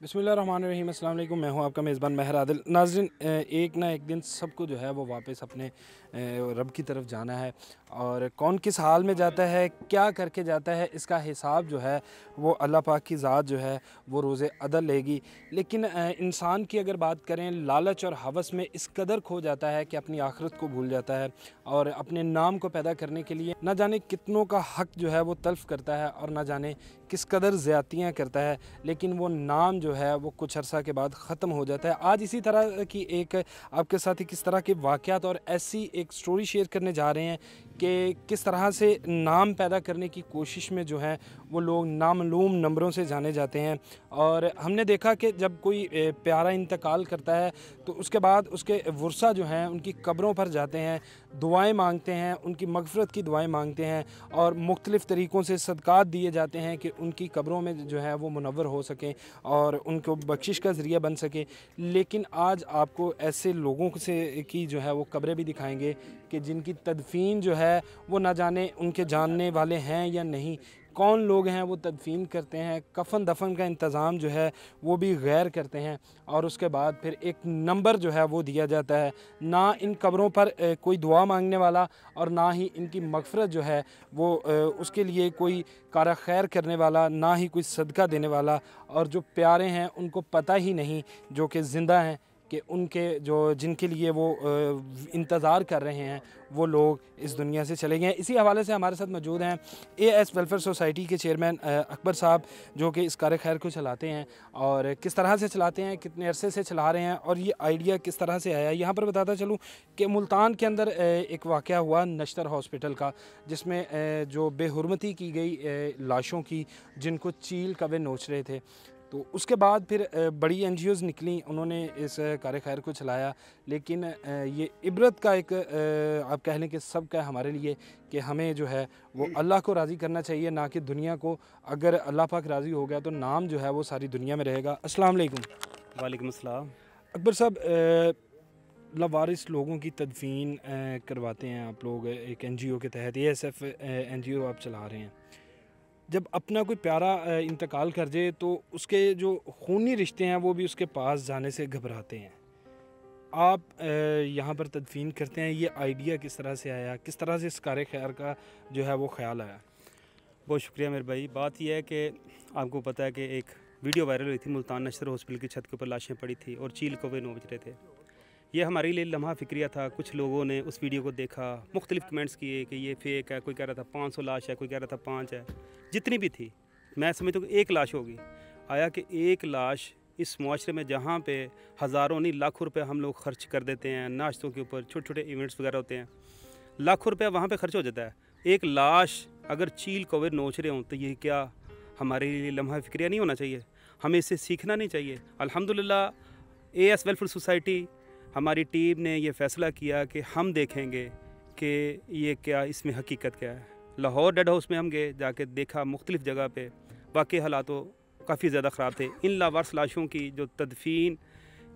बिस्मिल्लाहिर्रहमानिर्रहीम, अस्सलाम वालेकुम। मैं हूं आपका मेज़बान महर आदिल। नाज़रीन, एक ना एक दिन सबको जो है वो वापस अपने रब की तरफ जाना है, और कौन किस हाल में जाता है, क्या करके जाता है, इसका हिसाब जो है वो अल्लाह पाक की ज़ात जो है वो रोज़े अदल लेगी। लेकिन इंसान की अगर बात करें, लालच और हवस में इस कदर खो जाता है कि अपनी आखिरत को भूल जाता है, और अपने नाम को पैदा करने के लिए ना जाने कितनों का हक़ जो है वो तल्फ़ करता है, और ना जाने किस कदर ज़्यादतियाँ करता है। लेकिन वो नाम जो है वो कुछ अरसा के बाद ख़त्म हो जाता है। आज इसी तरह की एक आपके साथ किस तरह के वाक़यात और ऐसी एक स्टोरी शेयर करने जा रहे हैं कि किस तरह से नाम पैदा करने की कोशिश में जो है वो लोग नामालूम नंबरों से जाने जाते हैं। और हमने देखा कि जब कोई प्यारा इंतकाल करता है तो उसके बाद उसके वर्सा जो हैं उनकी कब्रों पर जाते हैं, दुआएं मांगते हैं, उनकी मग़फ़िरत की दुआएं मांगते हैं, और मुख्तलिफ़ तरीक़ों से सदक़ात दिए जाते हैं कि उनकी कब्रों में जो है वो मुनव्वर हो सकें और उनको बख्शिश का ज़रिया बन सके। लेकिन आज आपको ऐसे लोगों से की जो है वो कब्रें भी दिखाएंगे कि जिनकी तदफ़ीन जो है वो ना जाने उनके जानने वाले हैं या नहीं, कौन लोग हैं वो तदफ़ीन करते हैं, कफ़न दफन का इंतज़ाम जो है वो भी गैर करते हैं, और उसके बाद फिर एक नंबर जो है वो दिया जाता है। ना इन कब्रों पर कोई दुआ मांगने वाला, और ना ही इनकी मग़फ़िरत जो है वो उसके लिए कोई कार खैर करने वाला, ना ही कोई सदका देने वाला। और जो प्यारे हैं उनको पता ही नहीं, जो कि ज़िंदा हैं, कि उनके जो जिनके लिए वो इंतज़ार कर रहे हैं वो लोग इस दुनिया से चले गए हैं। इसी हवाले से हमारे साथ मौजूद हैं एएस वेलफेयर सोसाइटी के चेयरमैन अकबर साहब, जो कि इस कार खैर को चलाते हैं, और किस तरह से चलाते हैं, कितने अरसे से चला रहे हैं, और ये आइडिया किस तरह से आया। यहाँ पर बताता चलूँ कि मुल्तान के अंदर एक वाक़या हुआ नश्तर हॉस्पिटल का, जिसमें जो बेहुरमती की गई लाशों की, जिनको चील कौवे नोच रहे थे। तो उसके बाद फिर बड़ी एनजीओज़ निकली, उन्होंने इस कार खैर को चलाया। लेकिन ये इबरत का एक आप कह लें कि सब का हमारे लिए कि हमें जो है वो अल्लाह को राज़ी करना चाहिए, ना कि दुनिया को। अगर अल्लाह पाक राज़ी हो गया तो नाम जो है वो सारी दुनिया में रहेगा। अस्सलाम वालेकुम। वालेकुम अस्सलाम। अकबर साहब, लवारिस लोगों की तदफ़ीन करवाते हैं आप लोग एक एनजीओ के तहत, एएसएफ एनजीओ आप चला रहे हैं। जब अपना कोई प्यारा इंतकाल कर जाए तो उसके जो खूनी रिश्ते हैं वो भी उसके पास जाने से घबराते हैं। आप यहाँ पर तदफ़ीन करते हैं, ये आइडिया किस तरह से आया, किस तरह से इस कार खैर का जो है वो ख़्याल आया? बहुत शुक्रिया मेरे भाई। बात यह है कि आपको पता है कि एक वीडियो वायरल हुई थी, मुल्तान नशर हॉस्पिटल की छत के ऊपर लाशें पड़ी थी और चील कौवे नोच रहे थे। ये हमारे लिए लम्हा फ़िक्रिया था। कुछ लोगों ने उस वीडियो को देखा, मुख्तलिफ़ कमेंट्स किए कि ये फ़ेक है, कोई कह रहा था 500 लाश है, कोई कह रहा था 5 है। जितनी भी थी, मैं समझता हूँ कि एक लाश होगी। आया कि एक लाश इस मुआशरे में जहाँ पे हज़ारों नहीं लाखों रुपए हम लोग खर्च कर देते हैं नाश्तों के ऊपर, छोटे छोटे इवेंट्स वगैरह होते हैं, लाखों रुपया वहाँ पे खर्च हो जाता है। एक लाश अगर चील कौवे नोच रहे हों तो ये क्या हमारे लिए लम्हा फ़िक्रिया नहीं होना चाहिए? हमें इससे सीखना नहीं चाहिए? अल्हम्दुलिल्लाह एएस वेलफेयर सोसाइटी, हमारी टीम ने ये फ़ैसला किया कि हम देखेंगे कि ये क्या, इसमें हकीकत क्या है। लाहौर डेड हाउस में हम गए, जाके देखा मुख्तलिफ़ जगह पे वाकई हालात काफ़ी ज़्यादा ख़राब थे। इन लावारिस लाशों की जो तदफ़ीन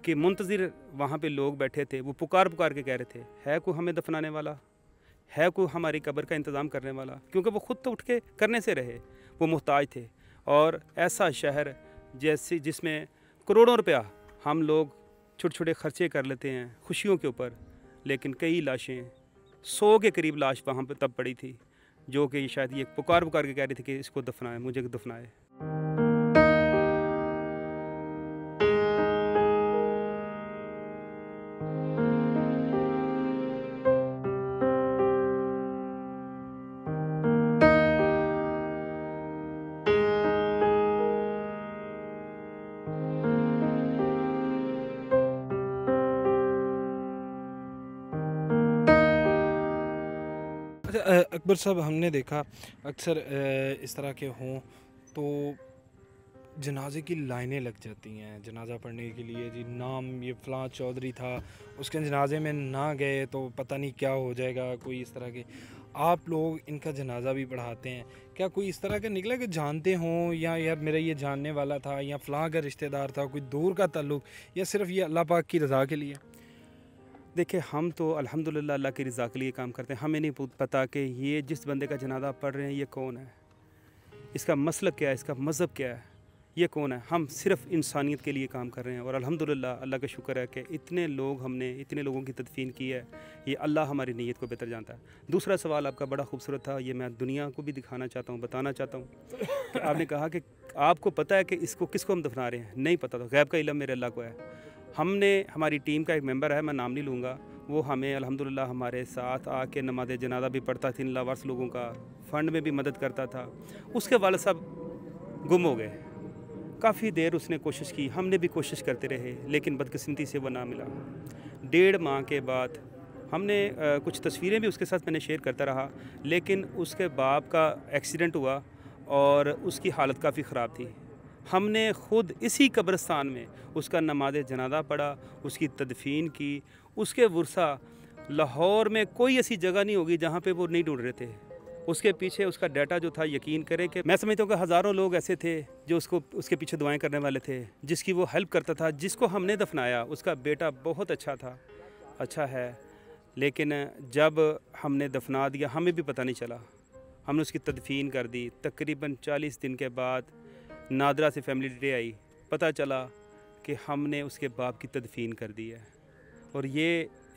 के मुंतज़िर वहाँ पे लोग बैठे थे, वो पुकार पुकार के कह रहे थे, है कोई हमें दफनाने वाला, है कोई हमारी कब्र का इंतज़ाम करने वाला? क्योंकि वो ख़ुद तो उठ के करने से रहे, वो मुहताज थे। और ऐसा शहर जैसे जिसमें करोड़ों रुपया हम लोग छोटे छोटे खर्चे कर लेते हैं खुशियों के ऊपर, लेकिन कई लाशें, 100 के करीब लाश वहाँ पर तब पड़ी थी, जो कि शायद ये पुकार पुकार के कह रही थी कि इसको दफनाए, मुझे दफनाए। अच्छा, अकबर साहब, हमने देखा अक्सर इस तरह के हों तो जनाजे की लाइनें लग जाती हैं जनाजा पढ़ने के लिए। जी, नाम ये फ़लाँ चौधरी था, उसके जनाजे में ना गए तो पता नहीं क्या हो जाएगा, कोई इस तरह के। आप लोग इनका जनाजा भी पढ़ाते हैं, क्या कोई इस तरह का निकला कि जानते हों, या यार मेरा ये जानने वाला था, या फ़लाँ का रिश्तेदार था, कोई दूर का ताल्लुक़, या सिर्फ़ ये अल्लाह पाक की रज़ा के लिए? देखिए, हम तो अल्हम्दुलिल्लाह अल्लाह की रज़ा के लिए काम करते हैं। हमें नहीं पता कि ये जिस बंदे का जनाजा पढ़ रहे हैं ये कौन है, इसका मसलक क्या है, इसका मज़हब क्या है। ये कौन है? हम सिर्फ इंसानियत के लिए काम कर रहे हैं और अल्हम्दुलिल्लाह अल्लाह का शुक्र है कि इतने लोगों की तदफीन की है। ये अल्लाह हमारी नीयत को बेहतर जानता है। दूसरा सवाल आपका बड़ा खूबसूरत था, ये मैं दुनिया को भी दिखाना चाहता हूँ, बताना चाहता हूँ कि आपने कहा कि आपको पता है कि इसको किसको हम दफना रहे हैं? नहीं पता, तो गैब का इल्म मेरे अल्लाह को है। हमारी टीम का एक मेंबर है, मैं नाम नहीं लूँगा, वो हमें अल्हम्दुलिल्लाह हमारे साथ आके नमाज़ जनाजा भी पढ़ता था, इन लावारिस लोगों का फ़ंड में भी मदद करता था। उसके वालिद साहब गुम हो गए। काफ़ी देर उसने कोशिश की, हमने भी कोशिश करते रहे, लेकिन बदकिस्मती से वो ना मिला। 1.5 माह के बाद हमने कुछ तस्वीरें भी उसके साथ मैंने शेयर करता रहा, लेकिन उसके बाप का एक्सीडेंट हुआ और उसकी हालत काफ़ी ख़राब थी। हमने ख़ुद इसी कब्रिस्तान में उसका नमाज़ जनाज़ा पढ़ा, उसकी तदफीन की। उसके वर्सा लाहौर में कोई ऐसी जगह नहीं होगी जहाँ पे वो नहीं ढूंढ रहे थे। उसके पीछे उसका डाटा जो था, यकीन करें कि मैं समझता हूँ कि हज़ारों लोग ऐसे थे जो उसके पीछे दुआएं करने वाले थे, जिसकी वो हेल्प करता था। जिसको हमने दफनाया उसका बेटा बहुत अच्छा है, लेकिन जब हमने दफना दिया हमें भी पता नहीं चला। हमने उसकी तदफीन कर दी। तकरीबन 40 दिन के बाद नादरा से फैमिली डे आई, पता चला कि हमने उसके बाप की तदफीन कर दी है। और ये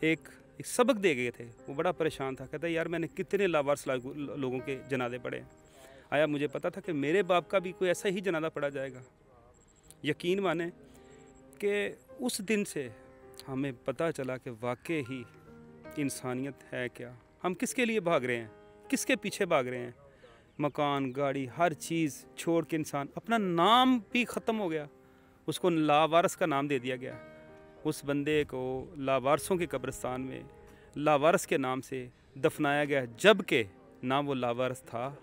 एक सबक दे गए थे। वो बड़ा परेशान था, कहता यार मैंने कितने लावारिस लोगों के जनाजे पढ़े, आया मुझे पता था कि मेरे बाप का भी कोई ऐसा ही जनाजा पढ़ा जाएगा। यकीन माने कि उस दिन से हमें पता चला कि वाकई ही इंसानियत है क्या। हम किसके लिए भाग रहे हैं, किसके पीछे भाग रहे हैं? मकान, गाड़ी, हर चीज़ छोड़ के इंसान, अपना नाम भी ख़त्म हो गया, उसको लावारिस का नाम दे दिया गया। उस बंदे को लावारिसों के कब्रिस्तान में लावारिस के नाम से दफनाया गया, जबकि ना वो लावारिस था,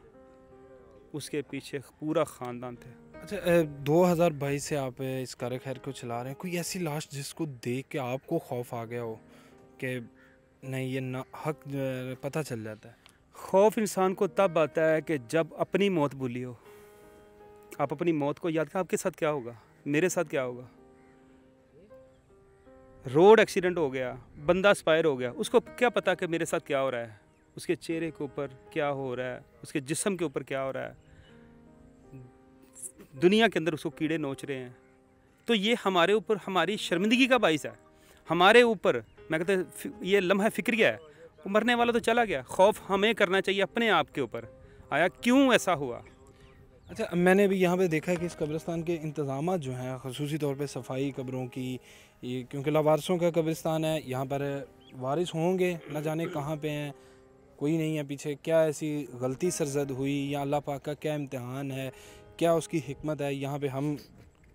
उसके पीछे पूरा ख़ानदान था। अच्छा, 2022 से आप इस कार खैर को चला रहे हैं, कोई ऐसी लाश जिसको देख के आपको खौफ आ गया हो कि नहीं ये ना हक पता चल जाता है? खौफ इंसान को तब आता है कि जब अपनी मौत भूली हो। आप अपनी मौत को याद करें, आपके साथ क्या होगा, मेरे साथ क्या होगा। रोड एक्सीडेंट हो गया, बंदा एक्सपायर हो गया, उसको क्या पता कि मेरे साथ क्या हो रहा है, उसके चेहरे के ऊपर क्या हो रहा है, उसके जिस्म के ऊपर क्या हो रहा है, दुनिया के अंदर उसको कीड़े नोच रहे हैं। तो ये हमारे ऊपर हमारी शर्मिंदगी का बाइस है। हमारे ऊपर मैं कहता ये लम्हा फिक्रिया है, वो मरने वाला तो चला गया, खौफ हमें करना चाहिए अपने आप के ऊपर, आया क्यों ऐसा हुआ। अच्छा, मैंने भी यहाँ पे देखा है कि इस कब्रिस्तान के इंतज़ाम जो हैं ख़ुसूसी तौर पे सफाई कब्रों की, ये क्योंकि लावारिसों का कब्रिस्तान है, यहाँ पर वारिस होंगे न जाने कहाँ पे हैं, कोई नहीं है पीछे। क्या ऐसी गलती सरजद हुई या अल्लाह पाक का क्या इम्तिहान है, क्या उसकी हिकमत है, यहाँ पे हम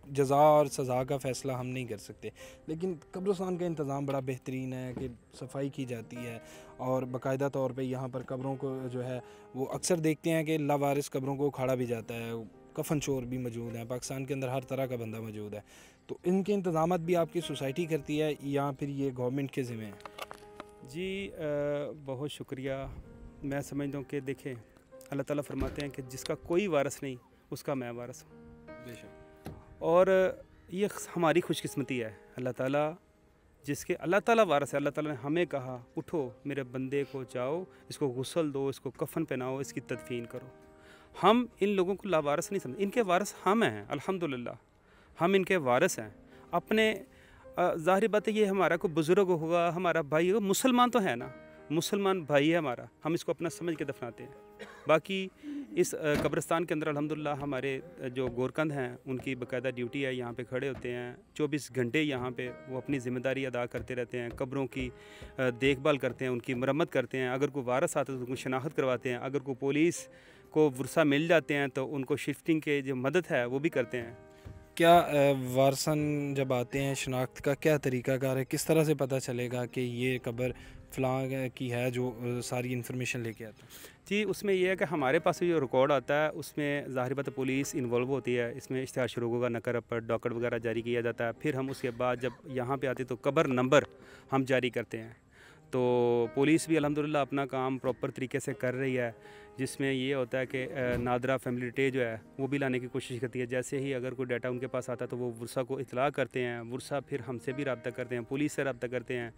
जज़ा और सज़ा का फ़ैसला हम नहीं कर सकते। लेकिन कब्रिस्तान का इंतज़ाम बड़ा बेहतरीन है कि सफाई की जाती है और बाकायदा तौर पे यहाँ पर कब्रों को जो है वो अक्सर देखते हैं कि लावारिस कब्रों को उखाड़ा भी जाता है, कफन चोर भी मौजूद हैं। पाकिस्तान के अंदर हर तरह का बंदा मौजूद है, तो इनके इंतज़ामात भी आपकी सोसाइटी करती है या फिर ये गवर्नमेंट के ज़िम्मे है? जी बहुत शुक्रिया। मैं समझता हूँ कि देखें, अल्लाह ताला फरमाते हैं कि जिसका कोई वारिस नहीं उसका मैं वारिस हूँ। बेशक। और ये हमारी खुशकिस्मती है, अल्लाह ताला वारिस है। अल्लाह ताला ने हमें कहा उठो मेरे बंदे को, जाओ इसको गुस्ल दो, इसको कफन पहनाओ, इसकी तदफीन करो। हम इन लोगों को लावारिस नहीं समझते, इनके वारिस हम हैं। अल्हम्दुलिल्लाह हम इनके वारिस हैं। अपने ज़ाहिर बात है, ये हमारा कोई बुज़ुर्ग होगा, हमारा भाई होगा, मुसलमान तो है ना, मुसलमान भाई है हमारा, हम इसको अपना समझ के दफनाते हैं। बाकी इस कब्रिस्तान के अंदर अल्हम्दुलिल्लाह हमारे जो गोरकंद हैं उनकी बाकायदा ड्यूटी है, यहाँ पे खड़े होते हैं 24 घंटे, यहाँ पे वो अपनी ज़िम्मेदारी अदा करते रहते हैं, कब्रों की देखभाल करते हैं, उनकी मरम्मत करते हैं। अगर कोई वारिस आता है तो उनको शनाख्त करवाते हैं, अगर कोई पुलिस को वर्सा मिल जाते हैं तो उनको शिफ्टिंग के जो मदद है वो भी करते हैं। क्या वारसन जब आते हैं, शनाख्त का क्या तरीक़ाकार है, किस तरह से पता चलेगा कि ये कब्र फ़लाँ की है, जो सारी इन्फॉर्मेशन लेके आता है? जी, उसमें यह है कि हमारे पास जो रिकॉर्ड आता है उसमें ज़ाहिर बात है पुलिस इन्वॉल्व होती है, इसमें इश्तिहार शुरू होगा, नकर पर डॉक्यूमेंट वगैरह जारी किया जाता है। फिर हम उसके बाद जब यहाँ पे आते तो कब्र नंबर हम जारी करते हैं। तो पुलिस भी अल्हम्दुलिल्लाह अपना काम प्रॉपर तरीके से कर रही है, जिसमें ये होता है कि नादरा फैमिली डे जो है वो भी लाने की कोशिश करती है। जैसे ही अगर कोई डाटा उनके पास आता है तो वो वर्सा को इतला करते हैं, वर्सा फिर हमसे भी रब्ता करते हैं, पुलिस से रब्ता करते हैं,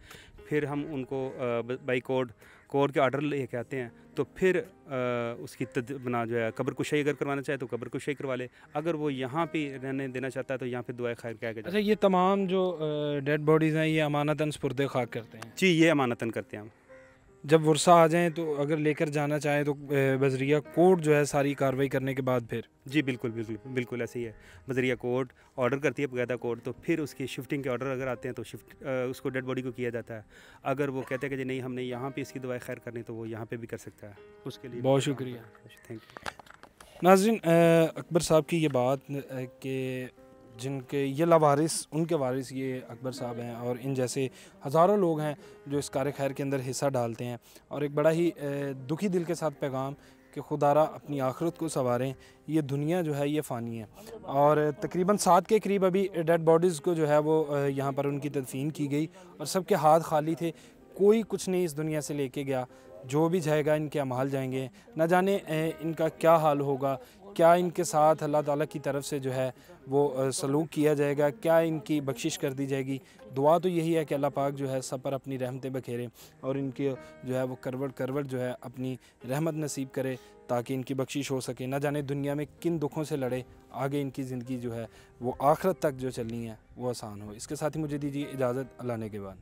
फिर हम उनको बाई कोड कोर्ट के ऑर्डर लेके आते हैं तो फिर उसकी बना जो है कब्र कुशाई अगर करवाना चाहे तो कब्र कुशाई करवा ले, अगर वो यहाँ पे रहने देना चाहता है तो यहाँ पे दुआ खैर कह के अच्छा, ये तमाम जो डेड बॉडीज़ हैं ये अमानतन सुपुर्द खाक करते हैं? जी, ये अमानतन करते हैं हम। जब वर्षा आ जाएँ तो अगर लेकर जाना चाहें तो बजरिया कोर्ट जो है सारी कार्रवाई करने के बाद फिर? जी बिल्कुल बिल्कुल बिल्कुल ऐसे ही है। बजरिया कोर्ट ऑर्डर करती है बकायदा कोर्ट, तो फिर उसकी शिफ्टिंग के ऑर्डर अगर आते हैं तो शिफ्ट उसको डेड बॉडी को किया जाता है। अगर वो कहते हैं कि जी नहीं हमने यहाँ पे इसकी दुआ खैर करनी तो वो यहाँ पे भी कर सकता है। उसके लिए बहुत शुक्रिया। Thank you. नाज़रीन, अकबर साहब की ये बात कि जिनके ये लावारिस उनके वारिस ये अकबर साहब हैं और इन जैसे हज़ारों लोग हैं जो इस कार खैर के अंदर हिस्सा डालते हैं, और एक बड़ा ही दुखी दिल के साथ पैगाम कि खुदारा अपनी आखिरत को संवारें, ये दुनिया जो है ये फ़ानी है। और तकरीबन 7 के करीब अभी डेड बॉडीज़ को जो है वो यहाँ पर उनकी तदफीन की गई और सबके हाथ खाली थे, कोई कुछ नहीं इस दुनिया से लेके गया। जो भी जाएगा इनके अमाल जाएंगे, न जाने इनका क्या हाल होगा, क्या इनके साथ अल्लाह ताला की तरफ से जो है वो सलूक किया जाएगा, क्या इनकी बख्शिश कर दी जाएगी। दुआ तो यही है कि अल्लाह पाक जो है सब पर अपनी रहमतें बखेरे और इनके जो है वो करवट करवट जो है अपनी रहमत नसीब करे ताकि इनकी बख्शिश हो सके। न जाने दुनिया में किन दुखों से लड़े, आगे इनकी ज़िंदगी जो है वो आखिरत तक जो चलनी है वो आसान हो। इसके साथ ही मुझे दीजिए इजाज़त, अल्लाह ने के बाद।